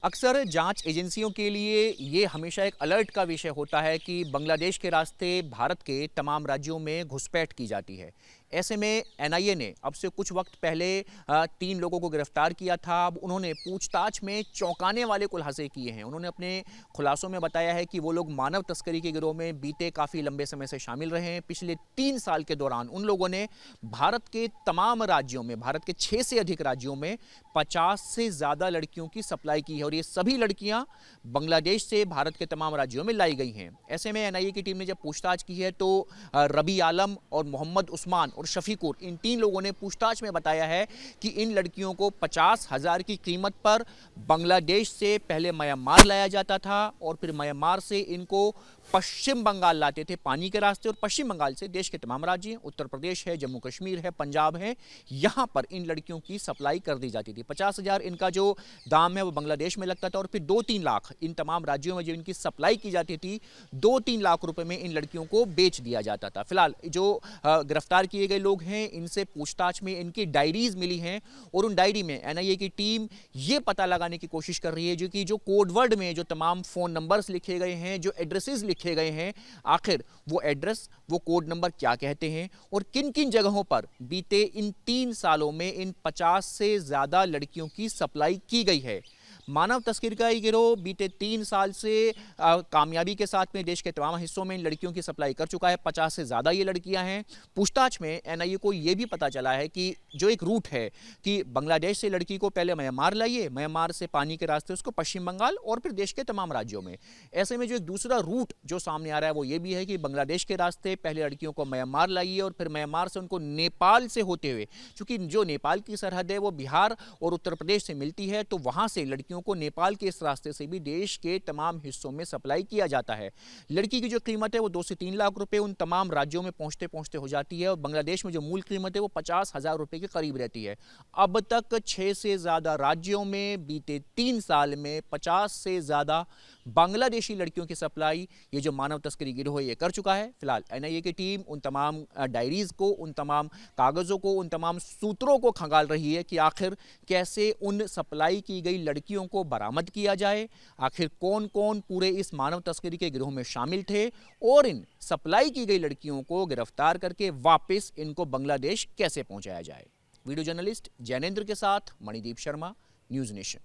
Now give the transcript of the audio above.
अक्सर जांच एजेंसियों के लिए ये हमेशा एक अलर्ट का विषय होता है कि बांग्लादेश के रास्ते भारत के तमाम राज्यों में घुसपैठ की जाती है। ऐसे में एनआईए ने अब से कुछ वक्त पहले 3 लोगों को गिरफ्तार किया था। अब उन्होंने पूछताछ में चौंकाने वाले खुलासे किए हैं। उन्होंने अपने खुलासों में बताया है कि वो लोग मानव तस्करी के गिरोह में बीते काफ़ी लंबे समय से शामिल रहे हैं। पिछले 3 साल के दौरान उन लोगों ने भारत के तमाम राज्यों में, भारत के 6 से अधिक राज्यों में 50 से ज़्यादा लड़कियों की सप्लाई की है और ये सभी लड़कियां बांग्लादेश से भारत के तमाम राज्यों में लाई गई हैं। ऐसे में एनआईए की टीम ने जब पूछताछ की है तो रबी आलम और मोहम्मद उस्मान और शफीकुर, इन 3 लोगों ने पूछताछ में बताया है कि इन लड़कियों को 50,000 की कीमत पर बांग्लादेश से पहले म्यांमार लाया जाता था और फिर म्यांमार से इनको पश्चिम बंगाल लाते थे पानी के रास्ते, और पश्चिम बंगाल से देश के तमाम राज्य, उत्तर प्रदेश है, जम्मू कश्मीर है, पंजाब है, यहां पर इन लड़कियों की सप्लाई कर दी जाती थी। 50,000 इनका जो दाम है वो बांग्लादेश में लगता था और फिर 2-3 लाख इन तमाम राज्यों में जो इनकी सप्लाई की जाती थी, 2-3 लाख रुपए में इन लड़कियों को बेच दिया जाता था। फिलहाल जो गिरफ्तार किए गए लोग हैं, इनसे पूछताछ में इनकी डायरीज मिली हैं और उन डायरी में एनआईए की टीम ये पता लगाने की कोशिश कर रही है कि जो कोडवर्ड में जो तमाम फोन नंबर्स लिखे गए हैं, जो एड्रेसेस लिखे गए हैं, आखिर वो एड्रेस, वो कोड नंबर क्या कहते हैं और किन किन जगहों पर बीते इन 3 सालों में इन 50 से ज्यादा लड़कियों की सप्लाई की गई है। मानव तस्करी का ये गिरोह बीते 3 साल से कामयाबी के साथ में देश के तमाम हिस्सों में इन लड़कियों की सप्लाई कर चुका है। 50 से ज़्यादा ये लड़कियां हैं। पूछताछ में एनआईए को ये भी पता चला है कि जो एक रूट है कि बांग्लादेश से लड़की को पहले म्यांमार लाइए, म्यांमार से पानी के रास्ते उसको पश्चिम बंगाल और फिर देश के तमाम राज्यों में। ऐसे में जो एक दूसरा रूट जो सामने आ रहा है वो ये भी है कि बांग्लादेश के रास्ते पहले लड़कियों को म्यांमार लाइए और फिर म्यांमार से उनको नेपाल से होते हुए, चूंकि जो नेपाल की सरहद है वो बिहार और उत्तर प्रदेश से मिलती है, तो वहां से लड़कियों को नेपाल के इस रास्ते से भी देश के तमाम हिस्सों में सप्लाई किया जाता है। लड़की की जो कीमत है वो 2 से 3 लाख रुपए उन तमाम राज्यों में पहुंचते पहुंचते हो जाती है और बांग्लादेश में जो मूल कीमत है वो 50,000 रुपए के करीब रहती है। अब तक 6 से ज्यादा राज्यों में बीते 3 साल में 50 से ज्यादा बांग्लादेशी लड़कियों की सप्लाई ये जो मानव तस्करी गिरोह है ये कर चुका है। फिलहाल एनआईए की टीम उन तमाम डायरीज को, उन तमाम कागजों को, उन तमाम सूत्रों को खंगाल रही है कि आखिर कैसे उन सप्लाई की गई लड़कियों को बरामद किया जाए, आखिर कौन कौन पूरे इस मानव तस्करी के गिरोह में शामिल थे और इन सप्लाई की गई लड़कियों को गिरफ्तार करके वापस इनको बांग्लादेश कैसे पहुंचाया जाए। वीडियो जर्नलिस्ट जैनेंद्र के साथ मणिदीप शर्मा, न्यूज नेशन।